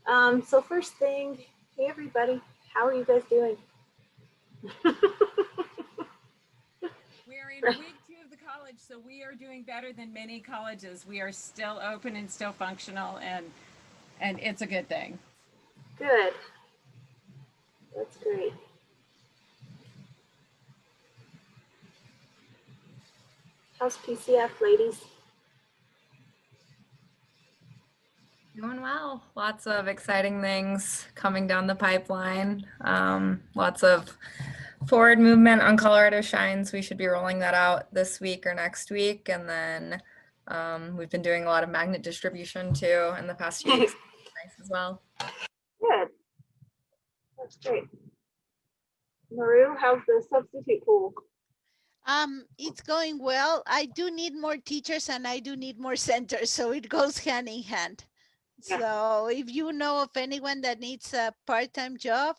So first thing, hey everybody, how are you guys doing? We are in week 2 of the college, so we are doing better than many colleges. We are still open and still functional, and it's a good thing. Good. That's great. How's PCF, ladies? Doing well. Lots of exciting things coming down the pipeline. Lots of forward movement on Colorado Shines. We should be rolling that out this week or next week. And then we've been doing a lot of magnet distribution too in the past few weeks. Nice as well. Good. That's great. Maru, how's the substitute pool? It's going well. I do need more teachers and I do need more centers, so it goes hand in hand. Yeah. So if you know of anyone that needs a part-time job,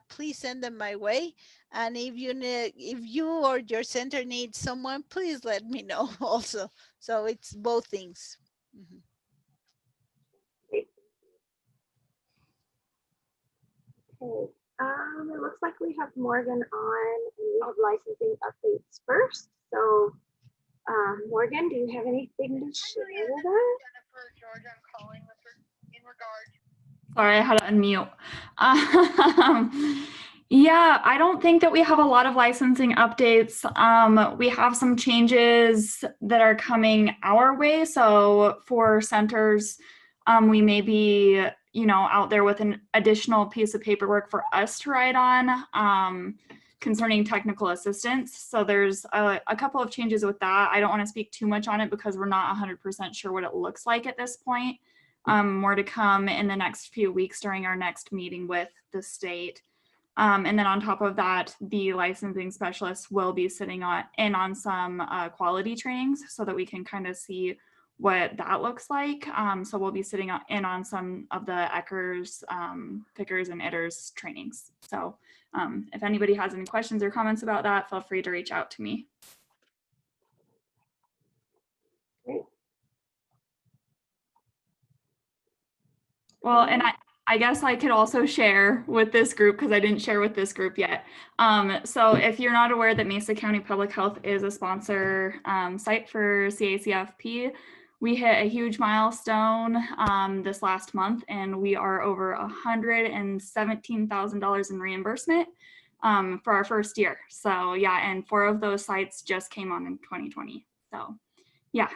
please send them my way. And if you or your center needs someone, please let me know also. So it's both things. Mm-hmm. Great. Okay. It looks like we have Morgan on, and we have licensing updates first. So, Morgan, do you have anything to share with us? Jennifer, Georgia, I'm calling in regard. Sorry, I had to unmute. Yeah, I don't think that we have a lot of licensing updates. We have some changes that are coming our way. So for centers, we may be, out there with an additional piece of paperwork for us to write on concerning technical assistance. So there's a couple of changes with that. I don't want to speak too much on it because we're not 100% sure what it looks like at this point. More to come in the next few weeks during our next meeting with the state. And then on top of that, the licensing specialists will be sitting in on some quality trainings so that we can kind of see what that looks like. So we'll be sitting in on some of the Eckers, Pickers, and Itters trainings. So if anybody has any questions or comments about that, feel free to reach out to me. Great. Well, and I guess I could also share with this group because I didn't share with this group yet. So if you're not aware that Mesa County Public Health is a sponsor site for CACFP, we hit a huge milestone this last month, and we are over $117,000 in reimbursement for our first year. So yeah, and 4 of those sites just came on in 2020. So yeah,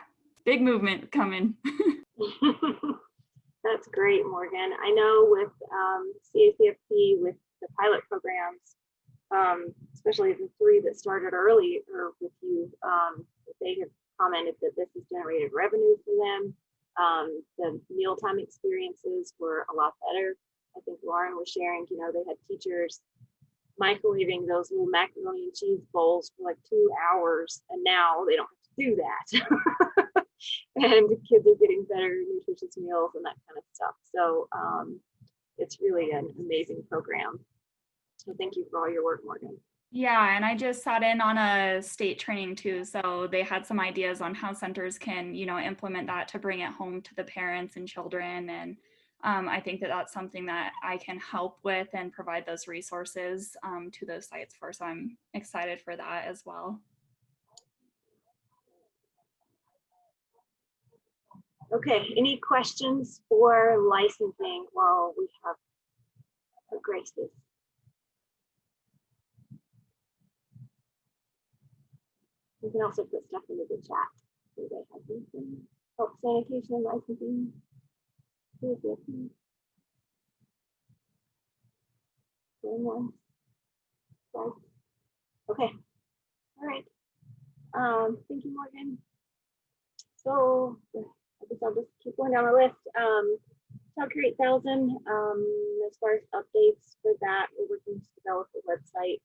big movement coming. That's great, Morgan. I know with CACFP, with the pilot programs, especially the 3 that started earlier with you, they have commented that this has generated revenue for them. The mealtime experiences were a lot better. I think Lauren was sharing, they had teachers microwaving those little macaroni and cheese bowls for like 2 hours, and now they don't have to do that. And the kids are getting better nutritious meals and that kind of stuff. So it's really an amazing program. So thank you for all your work, Morgan. Yeah, and I just sat in on a state training too. So they had some ideas on how centers can, implement that to bring it home to the parents and children. And I think that that's something that I can help with and provide those resources to those sites for. So I'm excited for that as well. Okay, any questions for licensing while we have Grace's? You can also put stuff into the chat. So they have anything. Oh, sanitation, licensing. Going once. Okay. All right. Thank you, Morgan. So I guess I'll just keep going down the list. Talker 8000, as far as updates for that, we're working to develop a website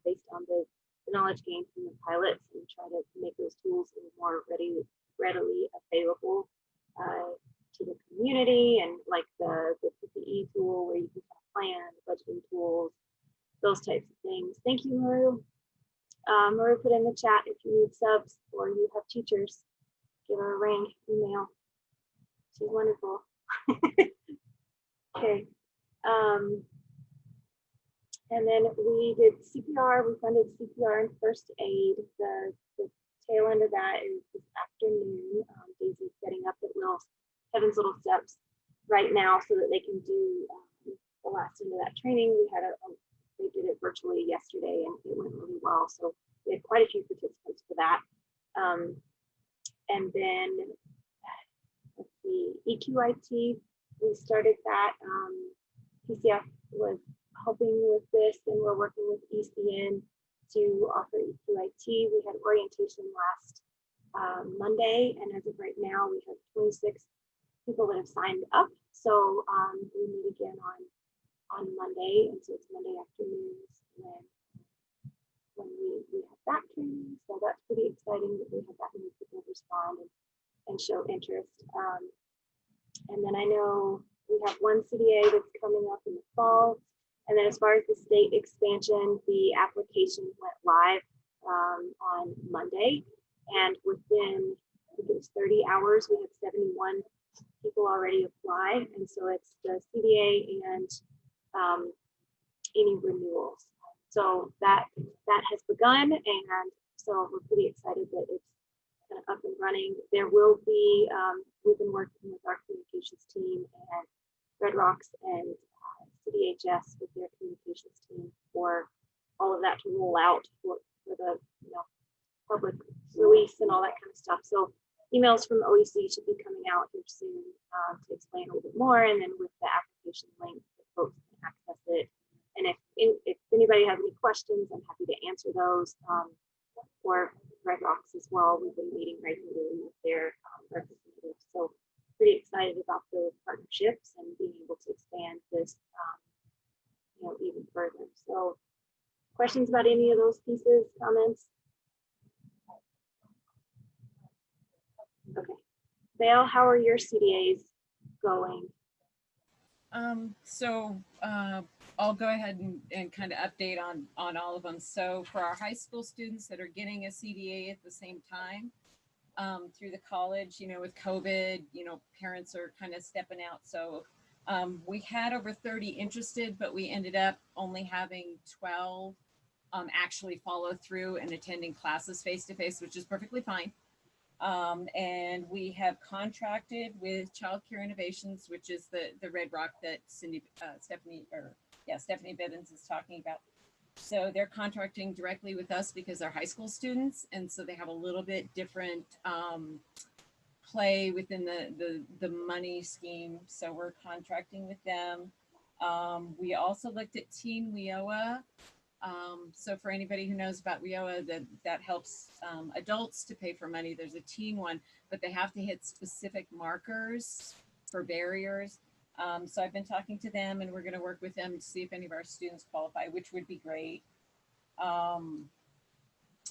based on the knowledge gained from the pilots and try to make those tools more readily available to the community, and like the PPE tool where you can plan, budgeting tools, those types of things. Thank you, Maru. Maru put in the chat if you need subs or you have teachers, give her a ring, email. She's wonderful. Okay. And then we did CPR. We funded CPR and first aid. The tail end of that is this afternoon. Daisy's setting up at Kevin's Little Steps right now so that they can do the last end of that training. We had they did it virtually yesterday and it went really well. So we had quite a few participants for that. And then let's see, EQIT, we started that. PCF was helping with this, and we're working with ECN to offer EQIT. We had orientation last Monday, and as of right now, we have 26 people that have signed up. So we meet again on Monday, and so it's Monday afternoons when we have that training. So that's pretty exciting that we have that many people respond and show interest. And then I know we have one CDA that's coming up in the fall. And then as far as the state expansion, the application went live on Monday. And within, I think it was 30 hours, we had 71 people already apply. And so it's the CDA and any renewals. So that has begun. And so we're pretty excited that it's kind of up and running. There will be, we've been working with our communications team and Red Rocks and CDHS with their communications team for all of that to roll out for the public release and all that kind of stuff. So emails from OEC should be coming out here soon to explain a little bit more, and then with the application link, the folks can access it. And if anybody has any questions, I'm happy to answer those. Or Red Rocks as well. We've been meeting regularly with their representatives. So pretty excited about those partnerships and being able to expand this even further. So questions about any of those pieces, comments? Okay. Vale, how are your CDAs going? I'll go ahead and kind of update on all of them. So for our high school students that are getting a CDA at the same time through the college, with COVID, parents are kind of stepping out. So we had over 30 interested, but we ended up only having 12 actually follow through and attending classes face-to-face, which is perfectly fine. And we have contracted with Child Care Innovations, which is the Red Rock that Stephanie Bibbins is talking about. So they're contracting directly with us because they're high school students, and so they have a little bit different play within the money scheme. So we're contracting with them. We also looked at Teen WIOA. So for anybody who knows about WIOA, that helps adults to pay for money. There's a teen one, but they have to hit specific markers for barriers. So I've been talking to them, and we're going to work with them to see if any of our students qualify, which would be great.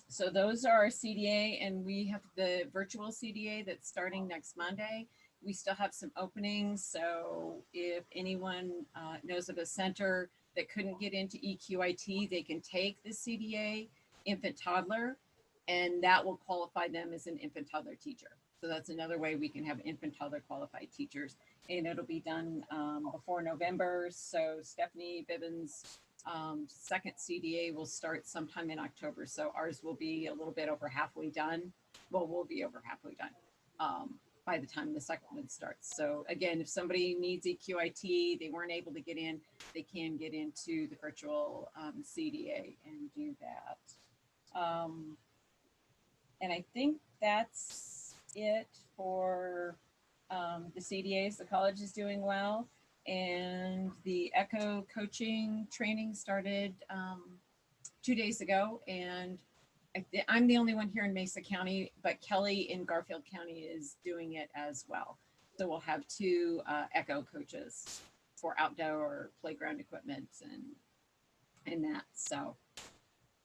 So those are our CDA, and we have the virtual CDA that's starting next Monday. We still have some openings. So if anyone knows of a center that couldn't get into EQIT, they can take the CDA infant toddler, and that will qualify them as an infant toddler teacher. So that's another way we can have infant toddler qualified teachers, and it'll be done before November. So Stephanie Bibbins' second CDA will start sometime in October. So ours will be a little bit over halfway done. Well, we'll be over halfway done by the time the second one starts. So again, if somebody needs EQIT, they weren't able to get in, they can get into the virtual CDA and do that. And I think that's it for the CDAs. The college is doing well. And the ECHO coaching training started 2 days ago. And I'm the only one here in Mesa County, but Kelly in Garfield County is doing it as well. So we'll have 2 ECHO coaches for outdoor playground equipment and that. So,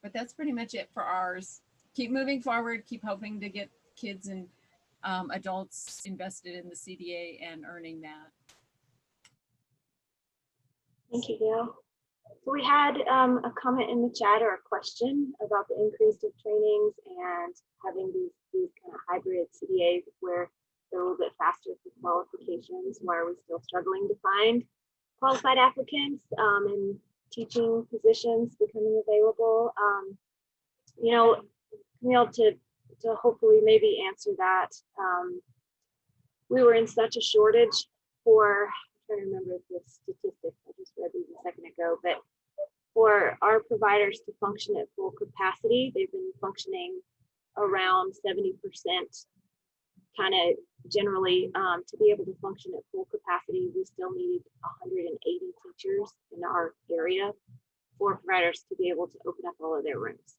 but that's pretty much it for ours. Keep moving forward, keep hoping to get kids and adults invested in the CDA and earning that. Thank you, Gail. So we had a comment in the chat or a question about the increase of trainings and having these kind of hybrid CDAs where they're a little bit faster for qualifications. Why are we still struggling to find qualified applicants and teaching positions becoming available. You know, Camille, to hopefully maybe answer that, we were in such a shortage for, I'm trying to remember the statistics, I just read these a second ago, but for our providers to function at full capacity, they've been functioning around 70% kind of generally. To be able to function at full capacity, we still needed 180 teachers in our area for providers to be able to open up all of their rooms.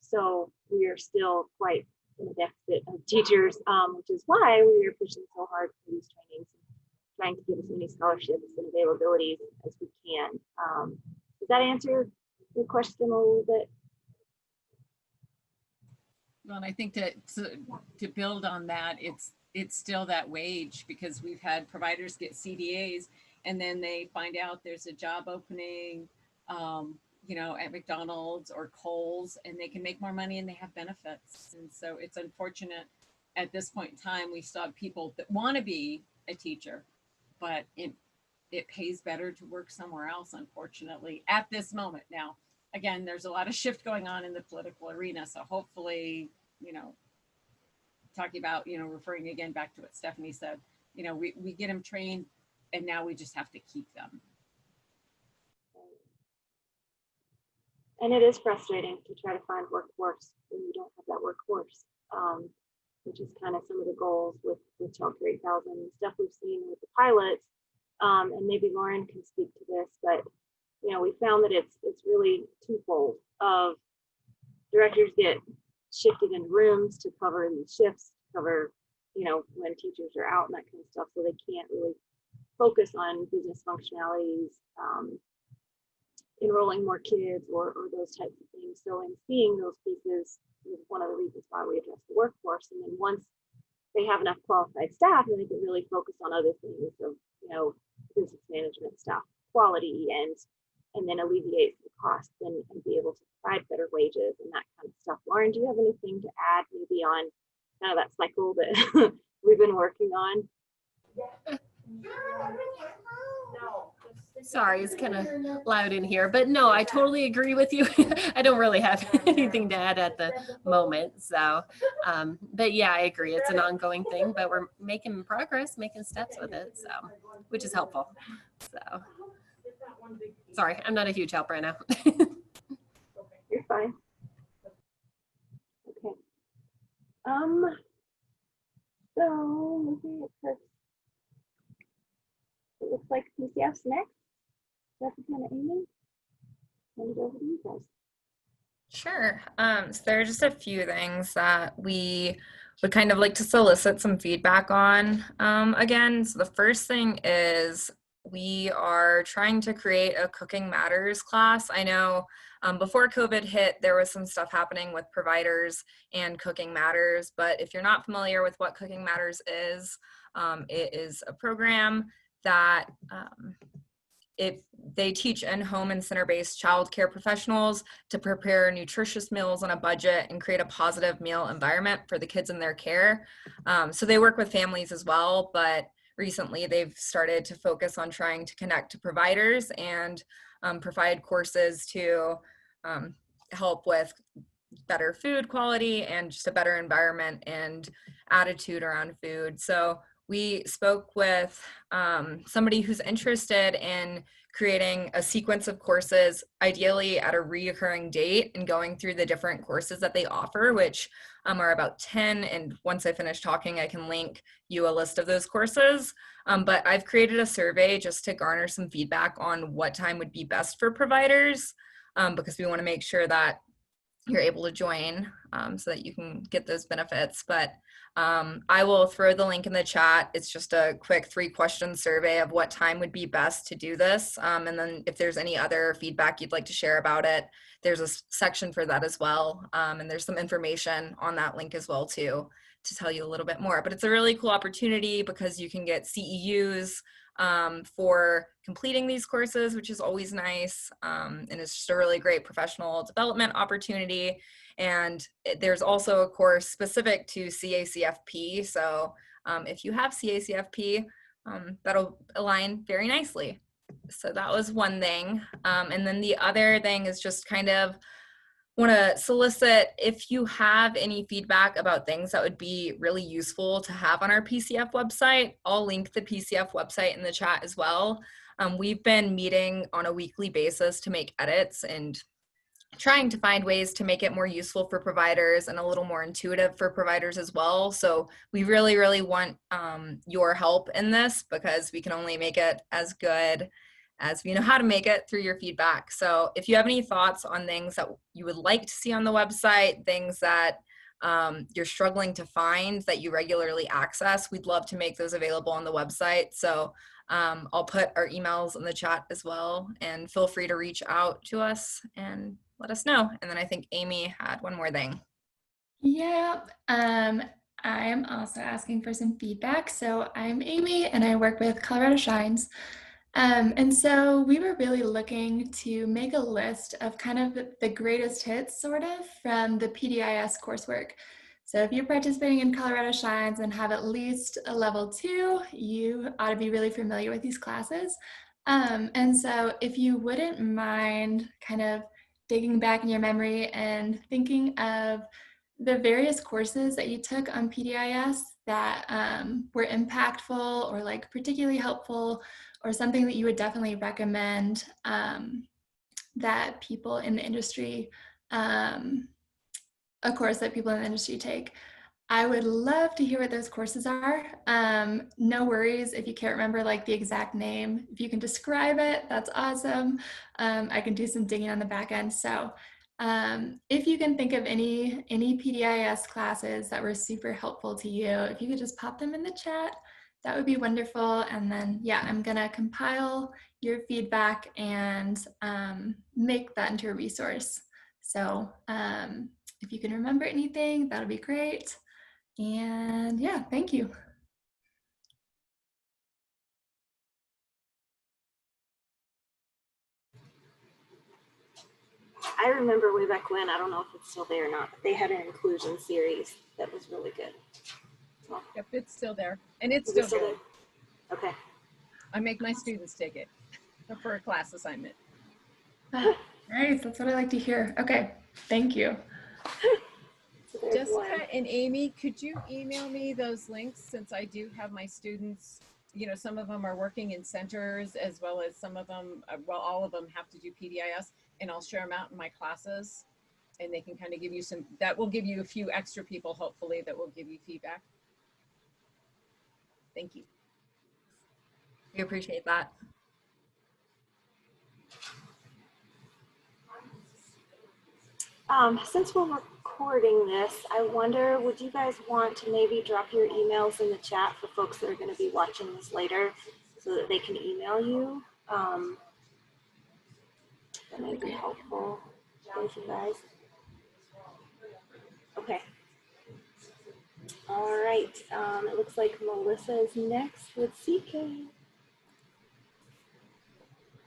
So we are still quite in a deficit of teachers, which is why we are pushing so hard for these trainings and trying to give as many scholarships and availabilities as we can. Does that answer your question a little bit? Well, and I think to build on that, it's still that wage, because we've had providers get CDAs and then they find out there's a job opening, you know, at McDonald's or Kohl's, and they can make more money and they have benefits. And so it's unfortunate at this point in time, we still have people that want to be a teacher, but it pays better to work somewhere else, unfortunately, at this moment. Now, again, there's a lot of shift going on in the political arena. So hopefully, you know, talking about, you know, referring again back to what Stephanie said, you know, we get them trained and now we just have to keep them. And it is frustrating to try to find workforce when you don't have that workforce, which is kind of some of the goals with Child Care 8000 and stuff we've seen with the pilots. And maybe Lauren can speak to this, but you know, we found that it's really twofold. Of directors get shifted in rooms to cover these shifts, cover, you know, when teachers are out and that kind of stuff, so they can't really focus on business functionalities, enrolling more kids or those types of things. So in seeing those pieces is one of the reasons why we address the workforce. And then once they have enough qualified staff, then they can really focus on other things of, you know, business management stuff, quality, and then alleviate the costs and be able to provide better wages and that kind of stuff. Lauren, do you have anything to add maybe on kind of that cycle that we've been working on? Sorry, it's kind of loud in here, but no, I totally agree with you. I don't really have anything to add at the moment. So, but yeah, I agree. It's an ongoing thing, but we're making progress, making steps with it. So, which is helpful. So, sorry, I'm not a huge help right now. You're fine. Okay. So looking at Kirk's, it looks like PCF's next. Jessica and Amy, hand it over to you guys. Sure. So there are just a few things that we would kind of like to solicit some feedback on. Again, so the first thing is we are trying to create a Cooking Matters class. I know before COVID hit, there was some stuff happening with providers and Cooking Matters, but if you're not familiar with what Cooking Matters is, it is a program that they teach in-home and center-based child care professionals to prepare nutritious meals on a budget and create a positive meal environment for the kids in their care. So they work with families as well, but recently they've started to focus on trying to connect to providers and provide courses to help with better food quality and just a better environment and attitude around food. So we spoke with somebody who's interested in creating a sequence of courses, ideally at a reoccurring date, and going through the different courses that they offer, which are about 10. And once I finish talking, I can link you a list of those courses. But I've created a survey just to garner some feedback on what time would be best for providers, because we want to make sure that you're able to join so that you can get those benefits. But I will throw the link in the chat. It's just a quick 3-question survey of what time would be best to do this. And then if there's any other feedback you'd like to share about it, there's a section for that as well. And there's some information on that link as well too, to tell you a little bit more. But it's a really cool opportunity because you can get CEUs for completing these courses, which is always nice. And it's just a really great professional development opportunity. And there's also a course specific to CACFP. So if you have CACFP, that'll align very nicely. So that was one thing. And then the other thing is just kind of want to solicit if you have any feedback about things that would be really useful to have on our PCF website. I'll link the PCF website in the chat as well. We've been meeting on a weekly basis to make edits and trying to find ways to make it more useful for providers and a little more intuitive for providers as well. So we really, really want your help in this, because we can only make it as good as we know how to make it through your feedback. So if you have any thoughts on things that you would like to see on the website, things that you're struggling to find that you regularly access, we'd love to make those available on the website. So I'll put our emails in the chat as well, and feel free to reach out to us and let us know. And then I think Amy had one more thing. Yeah, I am also asking for some feedback. So I'm Amy and I work with Colorado Shines. And so we were really looking to make a list of kind of the greatest hits, sort of, from the PDIS coursework. So if you're participating in Colorado Shines and have at least a level 2, you ought to be really familiar with these classes. And so if you wouldn't mind kind of digging back in your memory and thinking of the various courses that you took on PDIS that were impactful or like particularly helpful, or something that you would definitely recommend that people in the industry, a course that people in the industry take. I would love to hear what those courses are. No worries if you can't remember like the exact name. If you can describe it, that's awesome. I can do some digging on the back end. So if you can think of any PDIS classes that were super helpful to you, if you could just pop them in the chat, that would be wonderful. And then, yeah, I'm gonna compile your feedback and make that into a resource. So if you can remember anything, that'll be great. And yeah, thank you. I remember way back when, I don't know if it's still there or not, but they had an inclusion series that was really good. So, Yep, it's still there, and it's is it still good. there? Okay. I make my students take it for a class assignment. Nice, that's what I like to hear. Okay, thank you. So there's one. Jessica and Amy, could you email me those links, since I do have my students, you know, some of them are working in centers as well as some of them, well, all of them have to do PDIS, and I'll share them out in my classes, and they can kind of give you some, that will give you a few extra people, hopefully, that will give you feedback. Thank you. We appreciate that. Since we're recording this, I wonder, would you guys want to maybe drop your emails in the chat for folks that are going to be watching this later so that they can email you? That might be helpful. Thank you guys. Okay. All right. It looks like Melissa is next with CK.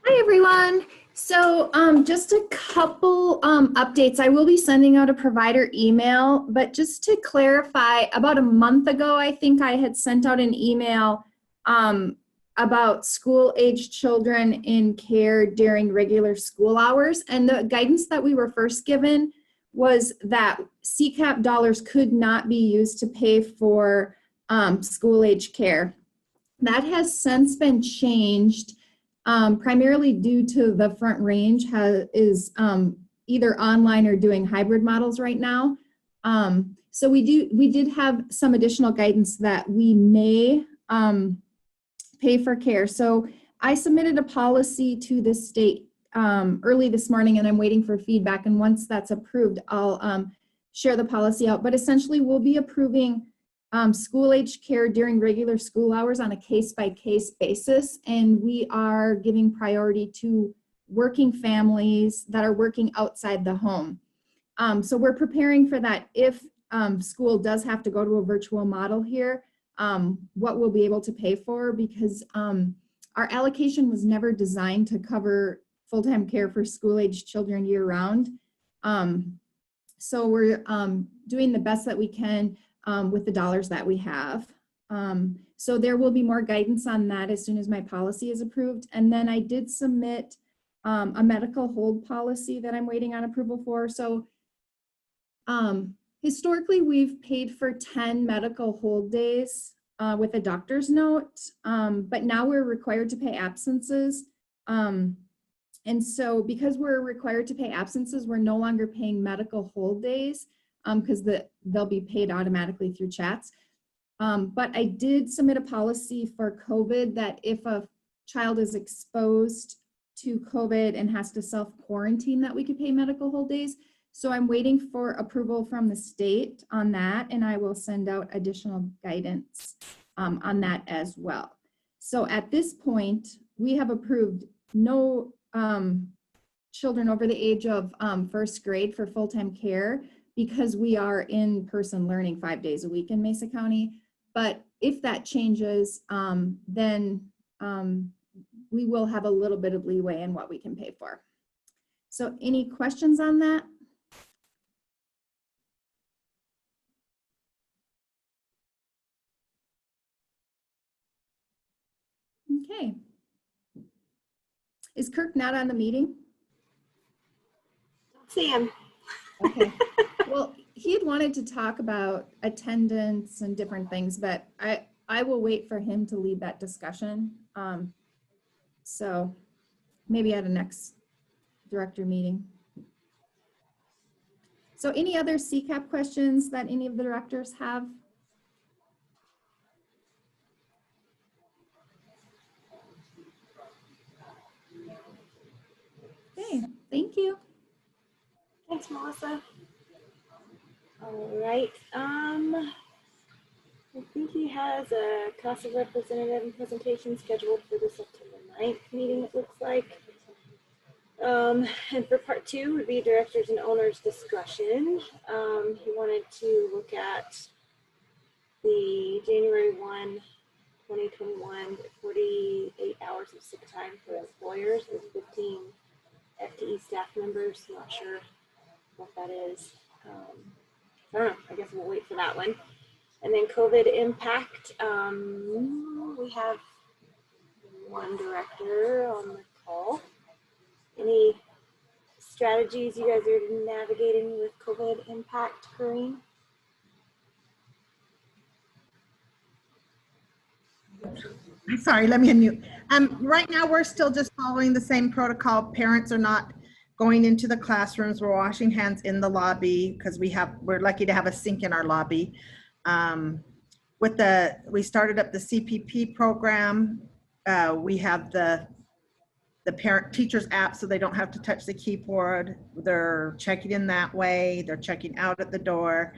Hi, everyone. So just a couple updates. I will be sending out a provider email, but just to clarify, about a month ago, I think I had sent out an email about school-aged children in care during regular school hours. And the guidance that we were first given was that CCAP dollars could not be used to pay for school-age care. That has since been changed. Primarily due to the Front Range is either online or doing hybrid models right now. So we did have some additional guidance that we may pay for care. So I submitted a policy to the state early this morning, and I'm waiting for feedback. And once that's approved, I'll share the policy out. But essentially, we'll be approving school-age care during regular school hours on a case-by-case basis, and we are giving priority to working families that are working outside the home. So we're preparing for that if school does have to go to a virtual model here, what we'll be able to pay for, because our allocation was never designed to cover full-time care for school-age children year-round. So we're doing the best that we can with the dollars that we have. So there will be more guidance on that as soon as my policy is approved. And then I did submit a medical hold policy that I'm waiting on approval for. So historically, we've paid for 10 medical hold days with a doctor's note, but now we're required to pay absences. And so because we're required to pay absences, we're no longer paying medical hold days because they'll be paid automatically through chats. But I did submit a policy for COVID that if a child is exposed to COVID and has to self-quarantine, that we could pay medical hold days. So I'm waiting for approval from the state on that, and I will send out additional guidance on that as well. So at this point, we have approved no children over the age of first grade for full-time care because we are in-person learning 5 days a week in Mesa County. But if that changes, then we will have a little bit of leeway in what we can pay for. So any questions on that? Okay. Is Kirk not on the meeting? Don't see him. Okay. Well, he had wanted to talk about attendance and different things, but I will wait for him to lead that discussion. So maybe at a next director meeting. So any other CCAP questions that any of the directors have? Okay, thank you. Thanks, Melissa. All right. I think he has a House of Representative presentation scheduled for the September 9th meeting, it looks like. And for part 2 would be directors and owners discussion. He wanted to look at the January 1, 2021, 48 hours of sick time for employers with 15 FTE staff members. Not sure what that is. I don't know, I guess we'll wait for that one. And then COVID impact. We have one director on the call. Any strategies you guys are navigating with COVID impact, Corinne? Sorry, let me unmute. Right now, we're still just following the same protocol. Parents are not going into the classrooms. We're washing hands in the lobby because we're lucky to have a sink in our lobby. We started up the CPP program. We have the parent teachers app, so they don't have to touch the keyboard. They're checking in that way. They're checking out at the door.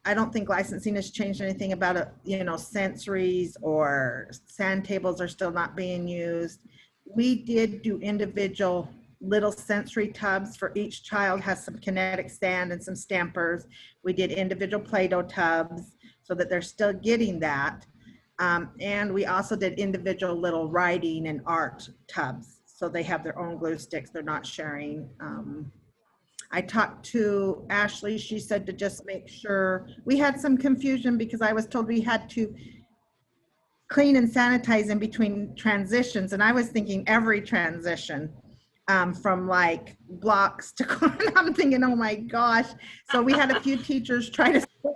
I don't think licensing has changed anything about it. Sensories or sand tables are still not being used. We did do individual little sensory tubs for each child, has some kinetic sand and some stampers. We did individual Play-Doh tubs so that they're still getting that. And we also did individual little writing and art tubs. So they have their own glue sticks. They're not sharing. I talked to Ashley. She said to just make sure. We had some confusion because I was told we had to clean and sanitize in between transitions. And I was thinking every transition from like blocks to, I'm thinking, oh my gosh. So we had a few teachers try to split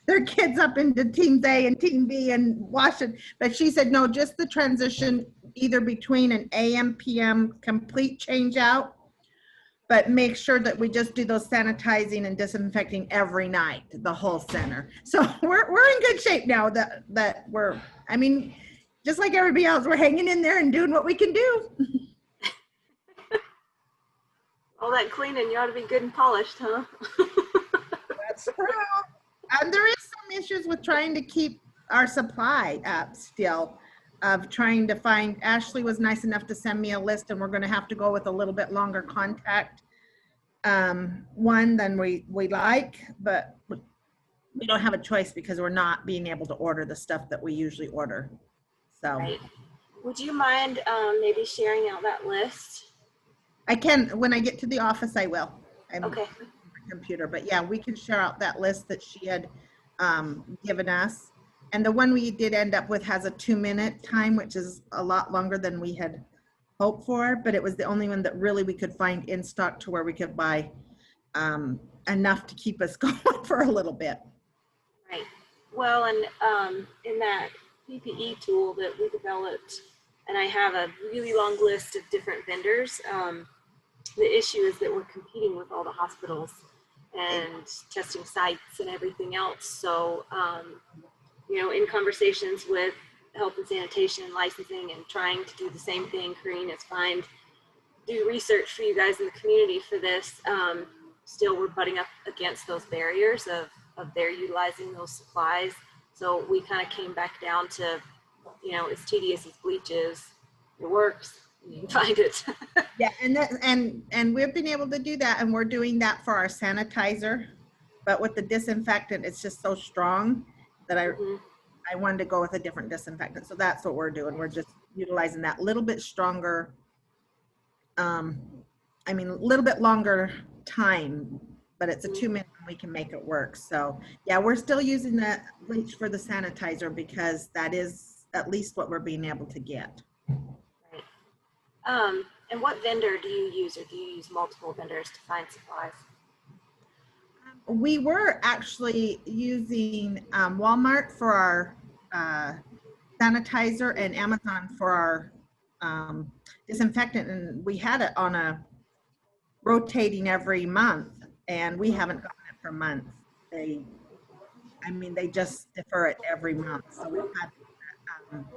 their kids up into teams A and team B and wash it. But she said, no, just the transition either between an AM, PM complete change out, but make sure that we just do those sanitizing and disinfecting every night, the whole center. So we're in good shape now that we're, just like everybody else, we're hanging in there and doing what we can do. All that cleaning, you ought to be good and polished, huh? That's true. And there is some issues with trying to keep our supply up still, of trying to find. Ashley was nice enough to send me a list, and we're going to have to go with a little bit longer contact one than we like, but we don't have a choice because we're not being able to order the stuff that we usually order. So right. Would you mind maybe sharing out that list? I can, when I get to the office, I will. I'm okay. on my computer, but yeah, we can share out that list that she had given us. And the one we did end up with has a 2-minute time, which is a lot longer than we had hoped for, but it was the only one that really we could find in stock to where we could buy enough to keep us going for a little bit. Right. Well, and in that PPE tool that we developed, and I have a really long list of different vendors. The issue is that we're competing with all the hospitals and testing sites and everything else. So, you know, in conversations with health and sanitation and licensing and trying to do the same thing, Corrine, is do research for you guys in the community for this. Still, we're butting up against those barriers of their utilizing those supplies. So we kind of came back down to, you know, as tedious as bleach is, it works. You can find it. Yeah, and we've been able to do that, and we're doing that for our sanitizer. But with the disinfectant, it's just so strong that I wanted to go with a different disinfectant. So that's what we're doing. We're just utilizing that little bit stronger. I mean, a little bit longer time, but it's a 2-minute and we can make it work. So yeah, we're still using that bleach for the sanitizer because that is at least what we're being able to get. Right. And what vendor do you use, or do you use multiple vendors to find supplies? We were actually using Walmart for our sanitizer and Amazon for our disinfectant, and we had it on a rotating every month, and we haven't gotten it for months. They just defer it every month. So we've had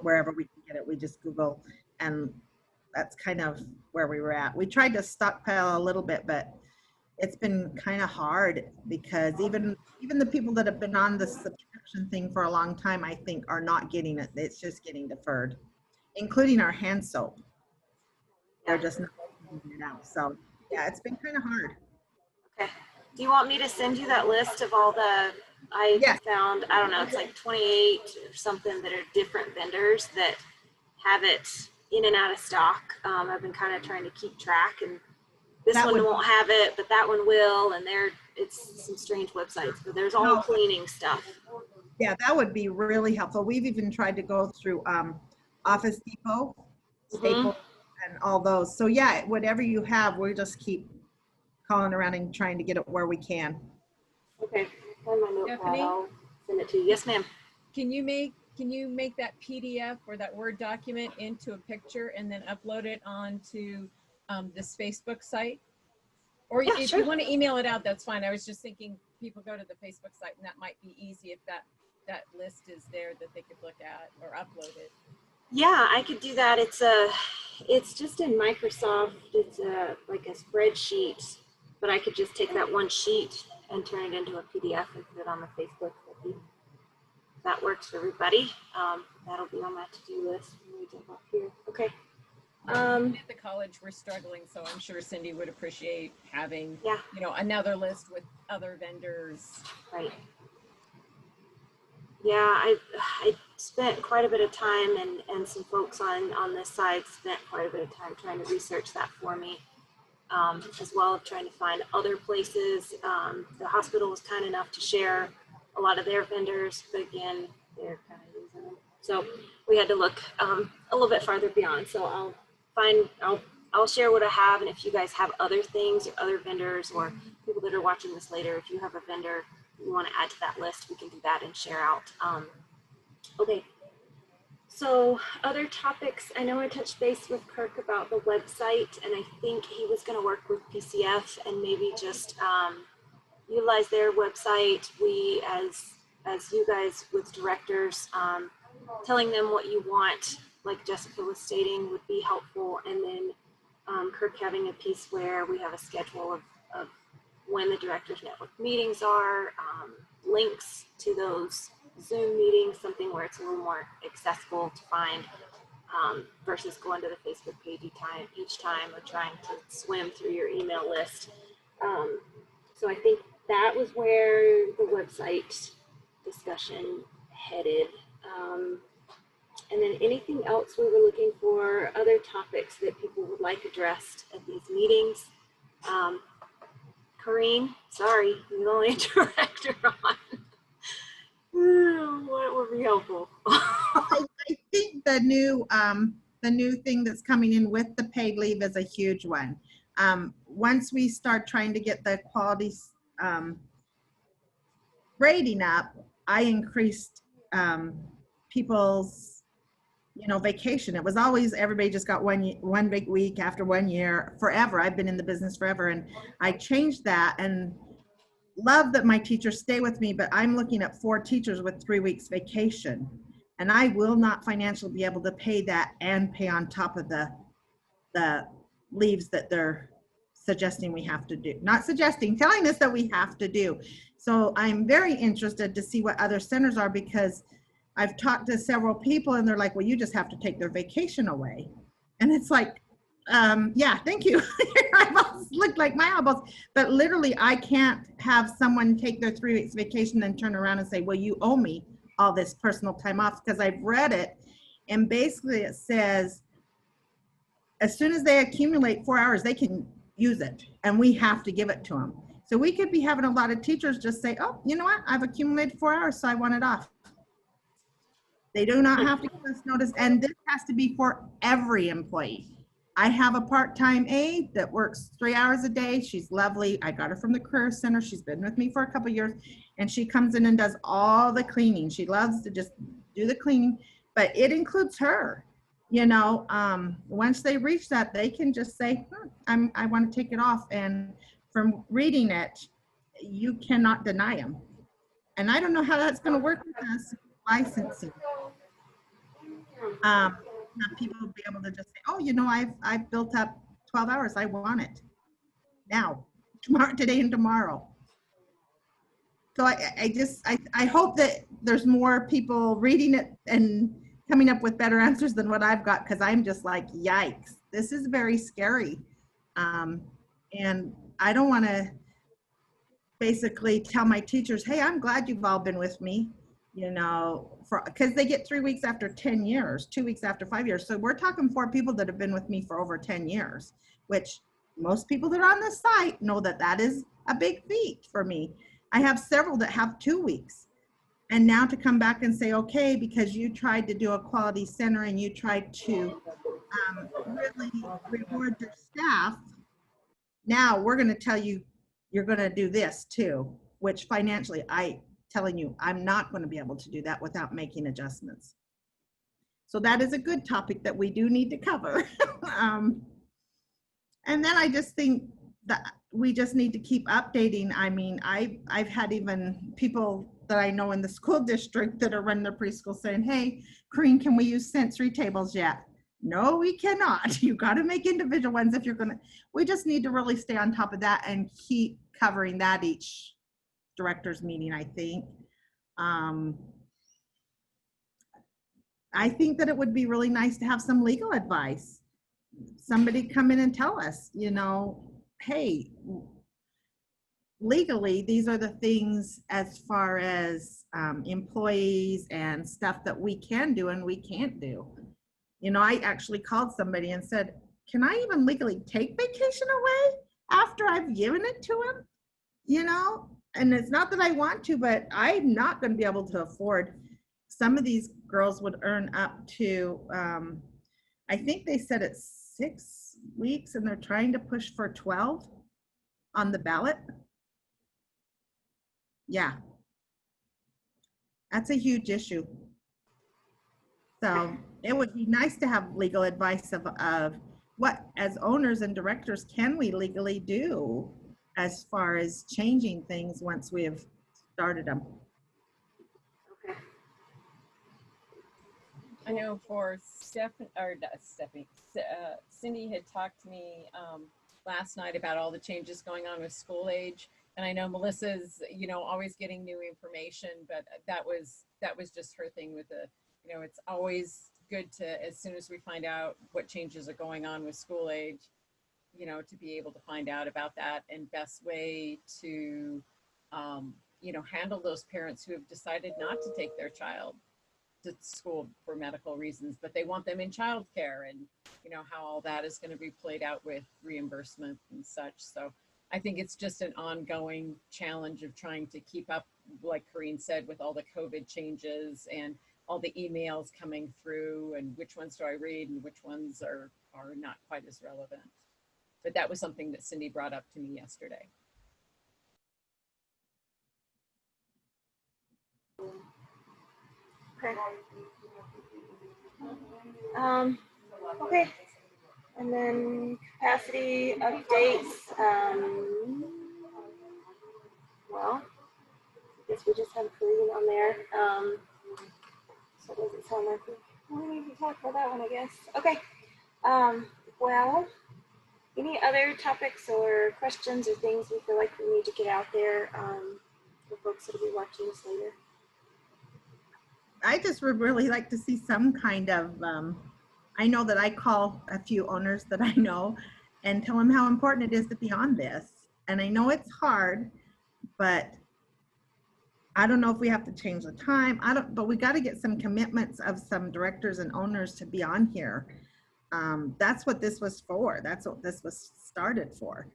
wherever we can get it, we just Google, and that's kind of where we were at. We tried to stockpile a little bit, but it's been kind of hard because even the people that have been on the subscription thing for a long time, I think, are not getting it. It's just getting deferred, including our hand soap. They're just not getting it out. So yeah, it's been kind of hard. Okay. Do you want me to send you that list of all the, found, I don't know, it's like 28 or something that are different vendors that have it in and out of stock. I've been kind of trying to keep track, and this one won't have it, but that one will, and it's some strange websites, but there's all cleaning stuff. Yeah, that would be really helpful. We've even tried to go through Office Depot, Staples, and all those. So yeah, whatever you have, we'll just keep calling around and trying to get it where we can. Okay, find my notepad. Stephanie? I'll send it to you. Yes, ma'am. Can you make that PDF or that Word document into a picture and then upload it onto this Facebook site? Or Yeah, if sure. you want to email it out, that's fine. I was just thinking people go to the Facebook site, and that might be easy if that list is there that they could look at or upload it. Yeah, I could do that. It's just in Microsoft. It's like a spreadsheet, but I could just take that one sheet and turn it into a PDF and put it on the Facebook. If that works for everybody. That'll be on my to-do list. Let me jump up here. Okay. At the college, we're struggling, so I'm sure Cindy would appreciate having, another list with other vendors. Right. Yeah, I spent quite a bit of time, and some folks on this side spent quite a bit of time trying to research that for me, as well as trying to find other places. The hospital was kind enough to share a lot of their vendors, but again, they're kind of using them. So we had to look a little bit farther beyond. So I'll share what I have, and if you guys have other things or other vendors, or people that are watching this later, if you have a vendor you want to add to that list, we can do that and share out. Okay. So other topics, I know I touched base with Kirk about the website, and I think he was going to work with PCF and maybe just utilize their website. We, as you guys with directors, telling them what you want, like Jessica was stating, would be helpful. And then Kirk having a piece where we have a schedule of when the directors network meetings are, links to those Zoom meetings, something where it's a little more accessible to find, versus going to the Facebook page each time or trying to swim through your email list. So I think that was where the website discussion headed. And then anything else we were looking for, other topics that people would like addressed at these meetings. Corrine, sorry, you're the only director on. What would be helpful? I think the new thing that's coming in with the paid leave is a huge one. Once we start trying to get the quality rating up, I increased people's vacation. It was always everybody just got one big week after 1 year forever. I've been in the business forever, and I changed that and love that my teachers stay with me, but I'm looking at 4 teachers with 3 weeks vacation, and I will not financially be able to pay that and pay on top of the leaves that they're suggesting we have to do. Not suggesting, telling us that we have to do. So I'm very interested to see what other centers are, because I've talked to several people and they're like, well, you just have to take their vacation away. And it's like, yeah, thank you. Your eyeballs look like my eyeballs. But literally, I can't have someone take their 3 weeks vacation and turn around and say, well, you owe me all this personal time off, because I've read it. And basically it says, as soon as they accumulate 4 hours, they can use it, and we have to give it to them. So we could be having a lot of teachers just say, oh, you know what? I've accumulated 4 hours, so I want it off. They do not have to give us notice, and this has to be for every employee. I have a part-time aide that works 3 hours a day. She's lovely. I got her from the Career Center. She's been with me for a couple of years, and she comes in and does all the cleaning. She loves to just do the cleaning, but it includes her. Once they reach that, they can just say, I want to take it off. And from reading it, you cannot deny them. And I don't know how that's going to work with us licensing. People will be able to just say, oh, I've built up 12 hours. I want it now, tomorrow, today and tomorrow. So I hope that there's more people reading it and coming up with better answers than what I've got, because I'm just like, yikes, this is very scary. And I don't want to basically tell my teachers, hey, I'm glad you've all been with me, because they get 3 weeks after 10 years, 2 weeks after 5 years. So we're talking 4 people that have been with me for over 10 years, which most people that are on the site know that is a big feat for me. I have several that have 2 weeks. And now to come back and say, okay, because you tried to do a quality center and you tried to really reward your staff, now we're going to tell you you're going to do this too, which financially, telling you, I'm not going to be able to do that without making adjustments. So that is a good topic that we do need to cover. And then I just think that we just need to keep updating. I mean, I've had even people that I know in the school district that are running their preschool saying, hey, Corrine, can we use sensory tables yet? No, we cannot. You got to make individual ones if you're going to. We just need to really stay on top of that and keep covering that each director's meeting, I think. I think that it would be really nice to have some legal advice. Somebody come in and tell us, hey, legally, these are the things as far as employees and stuff that we can do and we can't do. I actually called somebody and said, can I even legally take vacation away after I've given it to him? And it's not that I want to, but I'm not going to be able to afford. Some of these girls would earn up to, I think they said it's 6 weeks, and they're trying to push for 12 on the ballot. Yeah, that's a huge issue. So it would be nice to have legal advice of what, as owners and directors, can we legally do as far as changing things once we have started them. Okay. I know for Cindy had talked to me last night about all the changes going on with school age. And I know Melissa's, always getting new information, but that was just her thing with the, it's always good to, as soon as we find out what changes are going on with school age, to be able to find out about that, and best way to, handle those parents who have decided not to take their child to school for medical reasons, but they want them in childcare, and how all that is going to be played out with reimbursement and such. So I think it's just an ongoing challenge of trying to keep up like Corinne said, with all the COVID changes and all the emails coming through, and which ones do I read and which ones are not quite as relevant. But that was something that Cindy brought up to me yesterday. Okay. Okay. And then capacity updates. Well, I guess we just have Corinne on there. So it doesn't sound like we need to talk about that one, I guess. Okay. Well, any other topics or questions or things we feel like we need to get out there for folks that will be watching this later? I just would really like to see some kind of, I know that I call a few owners that I know and tell them how important it is to be on this. And I know it's hard, but I don't know if we have to change the time. But we got to get some commitments of some directors and owners to be on here. That's what this was for. That's what this was started for.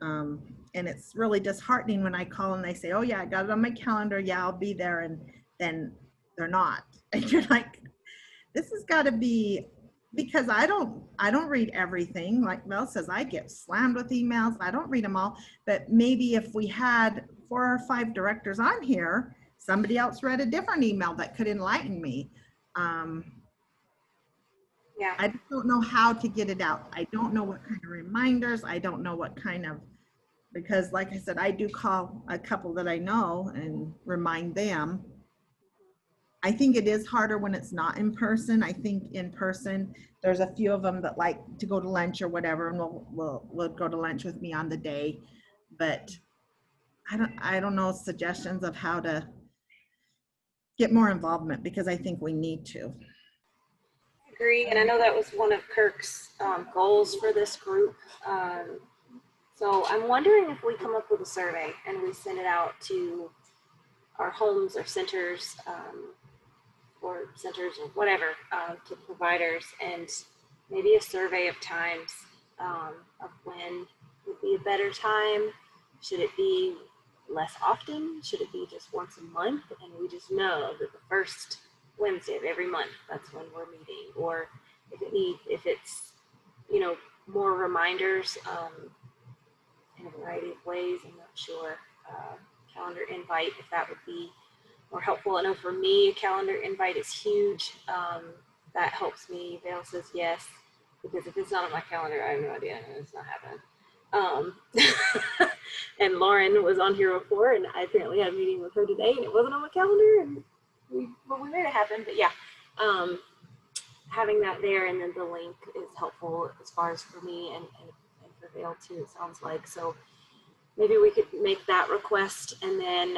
And it's really disheartening when I call and they say, oh yeah, I got it on my calendar. Yeah, I'll be there. And then they're not. And you're like, this has got to be, because I don't read everything. Like Mel says, I get slammed with emails. I don't read them all. But maybe if we had 4 or 5 directors on here, somebody else read a different email that could enlighten me. Yeah. I just don't know how to get it out. I don't know what kind of reminders. I don't know what kind of, because like I said, I do call a couple that I know and remind them. I think it is harder when it's not in person. I think in person, there's a few of them that like to go to lunch or whatever, and will go to lunch with me on the day. But I don't know suggestions of how to get more involvement, because I think we need to. I agree, and I know that was one of Kirk's goals for this group. So I'm wondering if we come up with a survey and we send it out to our homes or centers, or whatever, to providers, and maybe a survey of times of when would be a better time. Should it be less often? Should it be just once a month? And we just know that the first Wednesday of every month, that's when we're meeting. Or if it's, more reminders in a variety of ways. I'm not sure. Calendar invite, if that would be more helpful. I know for me, a calendar invite is huge. That helps me. Vale says yes, because if it's not on my calendar, I have no idea. It's not happening. And Lauren was on here before, and I apparently had a meeting with her today, and it wasn't on my calendar, and we made it happen. But yeah, having that there, and then the link is helpful as far as for me and for Vale too, it sounds like. So maybe we could make that request, and then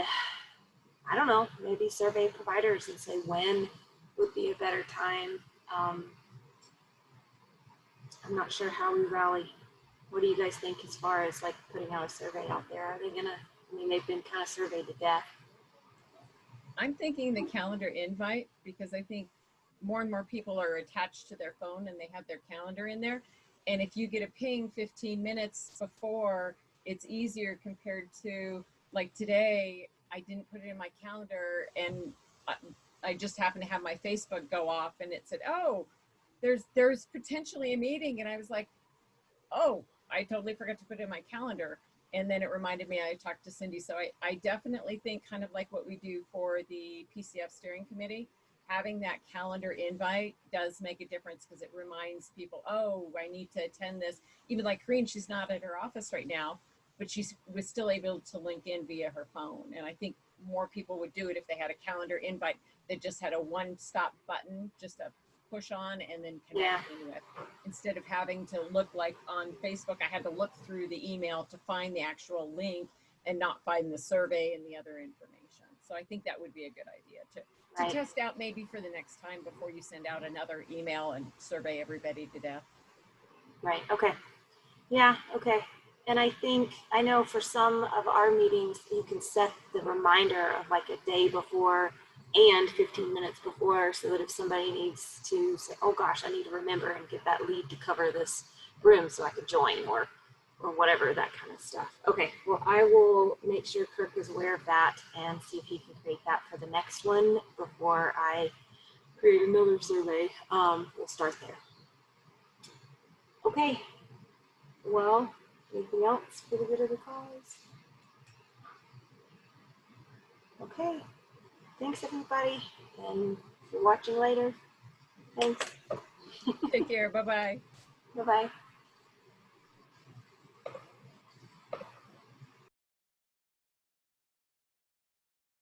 I don't know, maybe survey providers and say when would be a better time. I'm not sure how we rally. What do you guys think as far as like putting out a survey out there? Are they gonna, they've been kind of surveyed to death. I'm thinking the calendar invite, because I think more and more people are attached to their phone and they have their calendar in there. And if you get a ping 15 minutes before, it's easier compared to like today, I didn't put it in my calendar, and I just happened to have my Facebook go off, and it said, oh, there's potentially a meeting. And I was like, oh, I totally forgot to put it in my calendar. And then it reminded me I talked to Cindy. So I definitely think, kind of like what we do for the PCF steering committee, having that calendar invite does make a difference, because it reminds people, oh, I need to attend this. Even like Corinne, she's not at her office right now, but she was still able to link in via her phone. And I think more people would do it if they had a calendar invite that just had a one-stop button, just a push on and then connect with, instead of having to look like on Facebook. I had to look through the email to find the actual link and not find the survey and the other information. So I think that would be a good idea to test out maybe for the next time before you send out another email and survey everybody to death. Right. Okay. Yeah. Okay. And I know for some of our meetings, you can set the reminder of like a day before and 15 minutes before, so that if somebody needs to say, oh gosh, I need to remember and get that lead to cover this room so I could join, or or whatever, that kind of stuff. Okay, well, I will make sure Kirk is aware of that and see if he can create that for the next one before I create another survey. We'll start there. Okay, well, anything else for the good of the cause? Okay, thanks everybody, and if you're watching later, thanks. Take care. Bye-bye. Bye-bye.